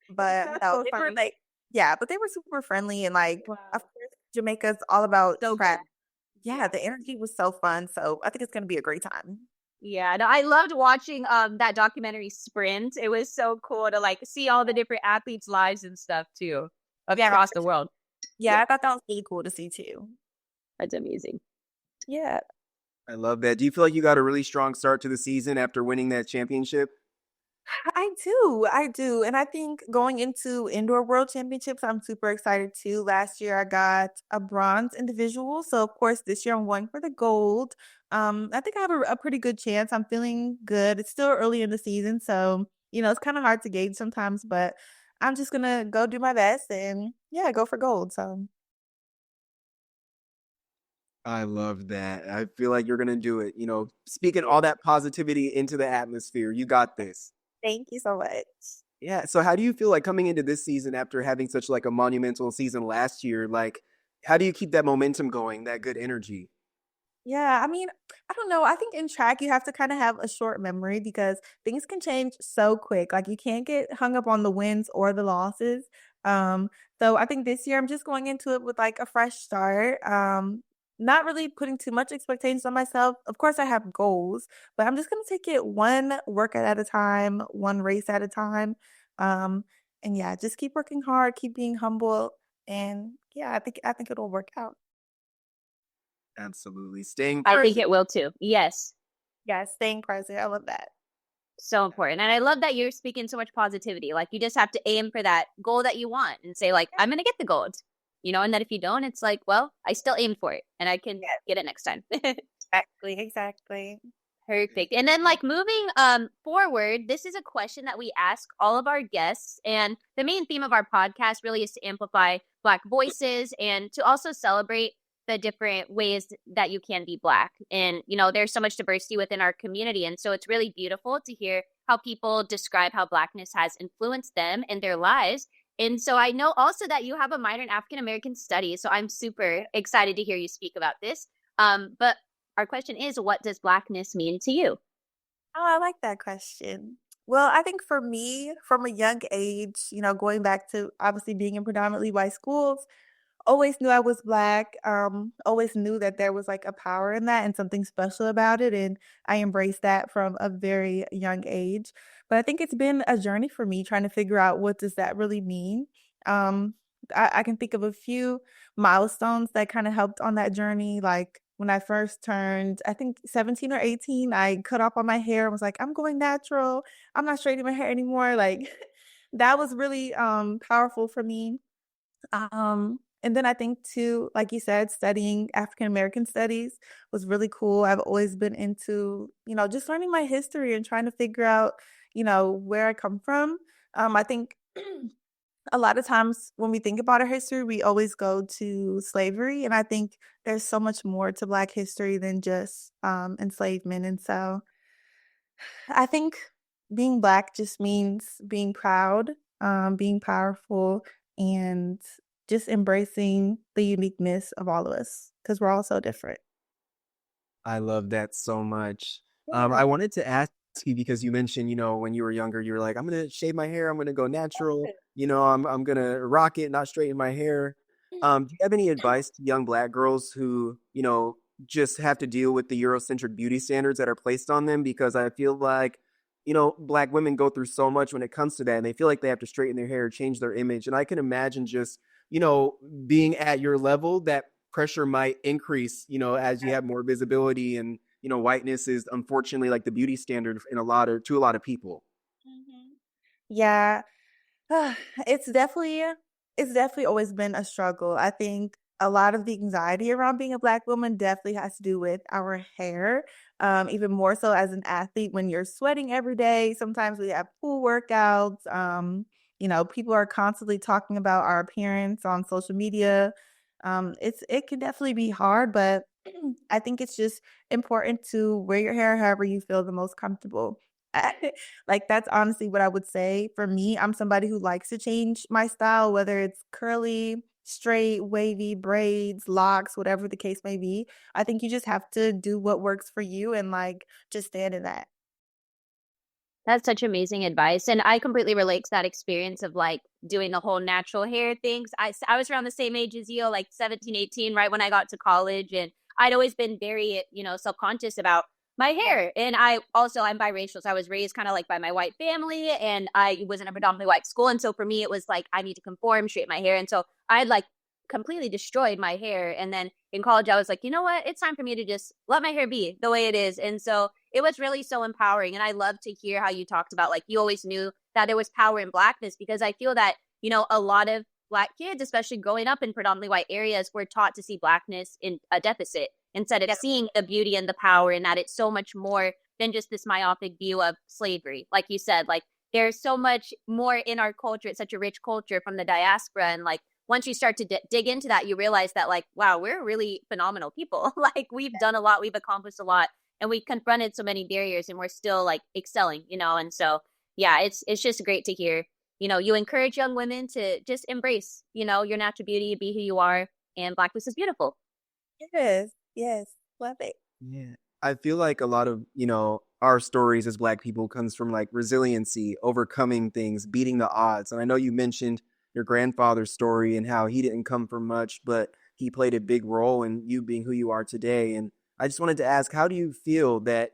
to, but That's no, so they were funny. like, yeah, but they were super friendly and like, Wow. of course, Jamaica's all about So track. good. Yeah, the energy was so fun. So I think it's gonna be a great time. Yeah, no, I loved watching that documentary Sprint. It was so cool to like see all the different athletes' lives and stuff too Yeah, across the world. yeah, I thought that was really cool to see too. That's amazing. Yeah. I love that. Do you feel like you got a really strong start to the season after winning that championship? I do. And I think going into indoor world championships, I'm super excited too. Last year I got a bronze individual. So of course this year I'm going for the gold. I think I have a pretty good chance. I'm feeling good. It's still early in the season, so it's kind of hard to gauge sometimes, but I'm just gonna go do my best and yeah, go for gold. So I love that. I feel like you're gonna do it. Speaking all that positivity into the atmosphere. You got this. thank you so much. Yeah. So how do you feel like coming into this season after having such like a monumental season last year? Like, how do you keep that momentum going, that good energy? Yeah, I mean, I don't know. I think in track you have to kind of have a short memory because things can change so quick. Like you can't get hung up on the wins or the losses. Um, so I think this year I'm just going into it with like a fresh start. Not really putting too much expectations on myself. Of course, I have goals, but I'm just gonna take it one workout at a time, one race at a time. Um, and yeah, just keep working hard, keep being humble, and yeah, I think it'll work out. Absolutely. Staying I think present. it will too. Yes. Yeah, staying present. I love that. So important. And I love that you're speaking so much positivity. Like you just have to aim for that goal that you want and say, like, I'm gonna get the gold. And that if you don't, it's like, well, I still aimed for it and I can Yes, get it next time. exactly, exactly. Perfect. And then like moving forward, this is a question that we ask all of our guests. And the main theme of our podcast really is to amplify Black voices and to also celebrate the different ways that you can be Black. And there's so much diversity within our community. And so it's really beautiful to hear how people describe how Blackness has influenced them in their lives. And so I know also that you have a minor in African American studies. So I'm super excited to hear you speak about this. But our question is, what does Blackness mean to you? Oh, I like that question. Well, I think for me, from a young age, going back to obviously being in predominantly white schools, always knew I was Black, always knew that there was, like, a power in that and something special about it, and I embraced that from a very young age. But I think it's been a journey for me trying to figure out what does that really mean. Um, I can think of a few milestones that kinda helped on that journey, like, when I first turned, I think 17 or 18, I cut off all my hair and was like, "I'm going natural. I'm not straightening my hair anymore." Like, that was really, powerful for me. And then I think too, like you said, studying African American studies was really cool. I've always been into, just learning my history and trying to figure out, where I come from. I think a lot of times when we think about our history, we always go to slavery. And I think there's so much more to Black history than just enslavement. And so I think being Black just means being proud, being powerful, and just embracing the uniqueness of all of us because we're all so different. I love that so much. Yeah. I wanted to ask you because you mentioned, when you were younger, you were like, I'm gonna shave my hair, I'm gonna go natural, I'm gonna rock it, not straighten my hair. Do you have any advice to young Black girls who, just have to deal with the Eurocentric beauty standards that are placed on them? Because I feel like, Black women go through so much when it comes to that, and they feel like they have to straighten their hair, change their image. And I can imagine just, being at your level, that pressure might increase, as you have more visibility, and, whiteness is unfortunately like the beauty standard to a lot of people. Mhm. Yeah. It's definitely it's definitely always been a struggle. I think a lot of the anxiety around being a Black woman definitely has to do with our hair. Even more so as an athlete when you're sweating every day. Sometimes we have pool workouts. People are constantly talking about our appearance on social media. It can definitely be hard, but I think it's just important to wear your hair however you feel the most comfortable. Like, that's honestly what I would say. For me, I'm somebody who likes to change my style, whether it's curly, straight, wavy, braids, locks, whatever the case may be. I think you just have to do what works for you and, like, just stand in that. That's such amazing advice, and I completely relate to that experience of, like, doing the whole natural hair things. I was around the same age as you, like 17, 18, right when I got to college, and I'd always been very, self-conscious about my hair, and I'm biracial, so I was raised kinda, like, by my white family, and I was in a predominantly white school, and so for me, it was like, I need to conform, straighten my hair, and so I'd, like, completely destroyed my hair, and then in college, I was like, "You know what? It's time for me to just let my hair be the way it is," and so it was really so empowering. And I love to hear how you talked about, like, you always knew that there was power in Blackness, because I feel that, a lot of Black kids, especially growing up in predominantly white areas, were taught to see Blackness in a deficit instead of seeing the beauty and the power, and that it's so much more than just this myopic view of slavery. Like you said, like, there's so much more in our culture. It's such a rich culture from the diaspora. And, like, once you start to dig into that, you realize that, like, wow, we're really phenomenal people. Like, we've done a lot, we've accomplished a lot, and we confronted so many barriers, and we're still, like, excelling, and so yeah, it's just great to hear, you encourage young women to just embrace, your natural beauty, be who you are, and Blackness is beautiful. Yes, yes, love it. Yeah. I feel like a lot of, our stories as Black people comes from like resiliency, overcoming things, beating the odds. And I know you mentioned your grandfather's story and how he didn't come from much, but he played a big role in you being who you are today. And I just wanted to ask, how do you feel that,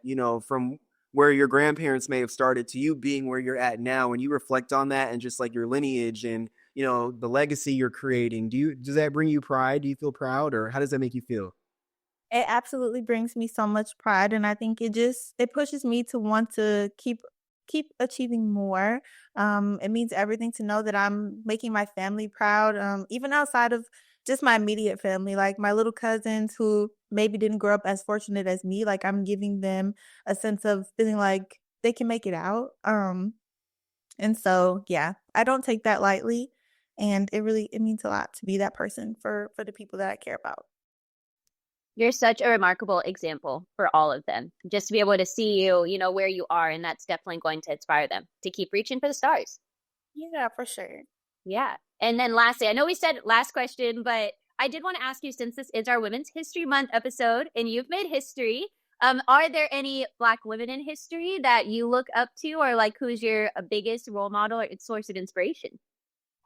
from where your grandparents may have started to you being where you're at now, when you reflect on that and just like your lineage and, the legacy you're creating, does that bring you pride? Do you feel proud, or how does that make you feel? It absolutely brings me so much pride, and I think it pushes me to want to keep achieving more. It means everything to know that I'm making my family proud, even outside of just my immediate family, like my little cousins who maybe didn't grow up as fortunate as me. Like, I'm giving them a sense of feeling like they can make it out. And so yeah, I don't take that lightly, and it means a lot to be that person for the people that I care about. You're such a remarkable example for all of them. Just to be able to see you, where you are, and that's definitely going to inspire them to keep reaching for the stars. Yeah, for sure. Yeah. And then lastly, I know we said last question, but I did want to ask you, since this is our Women's History Month episode and you've made history, Are there any Black women in history that you look up to, or like who's your biggest role model or source of inspiration?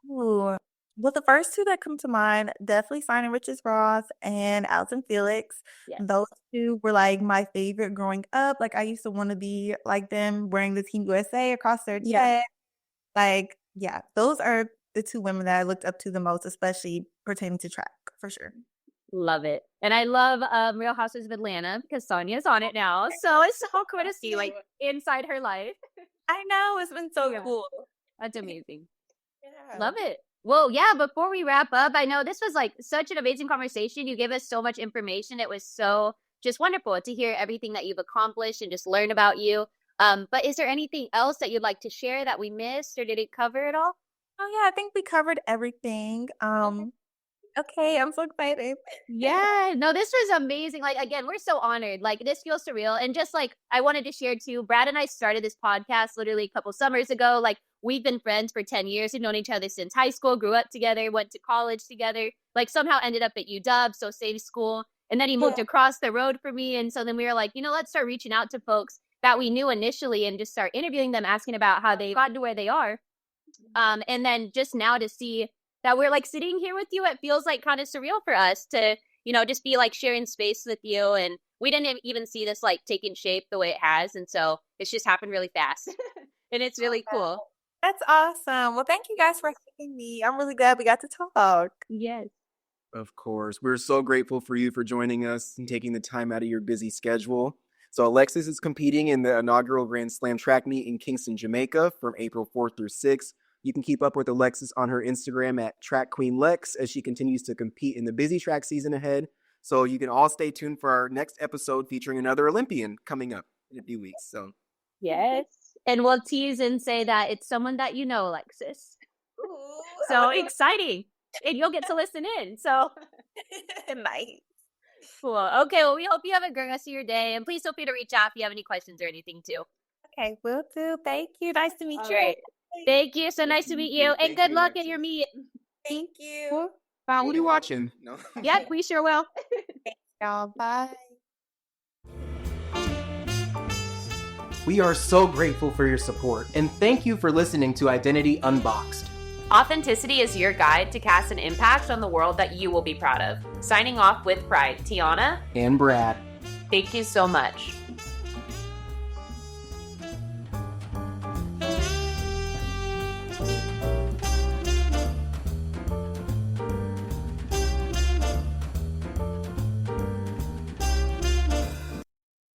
Ooh. Well, the first two that come to mind, definitely Simon Richards Ross and Alton Felix. Yes. Those two were like my favorite growing up. Like I used to want to be like them, wearing the Team USA across their chest. Like, yeah, those are the two women that I looked up to the most, especially pertaining to track, for sure. Love it. And I love Real Housewives of Atlanta because Sonya's on it now. So it's so cool to see like inside her life. I know, it's been so Yeah. cool. That's amazing. Yeah. Love it. Well, yeah, before we wrap up, I know this was like such an amazing conversation. You gave us so much information. It was so just wonderful to hear everything that you've accomplished and just learn about you. But is there anything else that you'd like to share that we missed, or did it cover it all? Oh yeah, I think we covered everything. Okay, I'm so excited. Yeah, no, this was amazing. Like, again, we're so honored. Like, this feels surreal. And just like, I wanted to share too, Brad and I started this podcast literally a couple summers ago. Like, we've been friends for 10 years. We've known each other since high school, grew up together, went to college together, like, somehow ended up at UW, so same school. And then he moved across the road from me. And so then we were like, let's start reaching out to folks that we knew initially and just start interviewing them, asking about how they got to where they are. And then just now to see that we're like sitting here with you, it feels like kind of surreal for us to, just be like sharing space with you. And we didn't even see this like taking shape the way it has. And so it's just happened really fast. And it's really cool. That's awesome. Well, thank you guys for having me. I'm really glad we got to talk. Yes. Of course. We're so grateful for you for joining us and taking the time out of your busy schedule. So Alexis is competing in the inaugural Grand Slam track meet in Kingston, Jamaica from April 4th through 6th. You can keep up with Alexis on her Instagram at TrackQueenLex as she continues to compete in the busy track season ahead. So you can all stay tuned for our next episode featuring another Olympian coming up in a few weeks. So yes. And we'll tease and say that it's someone that you know, Alexis. Ooh, so exciting. And you'll get to listen in. So nice. Cool. Okay, well, we hope you have a great rest of your day. And please feel free to reach out if you have any questions or anything too. Okay, will do. Thank you. Nice to meet you. Right. Thank you. So nice to meet you. And good luck at your meet. Thank you. What are you watching? No. Yep, we sure will. Thanks, y'all. Bye. We are so grateful for your support, and thank you for listening to Identity Unboxed. Authenticity is your guide to cast an impact on the world that you will be proud of. Signing off with pride, Tiana And Brad. Thank you so much.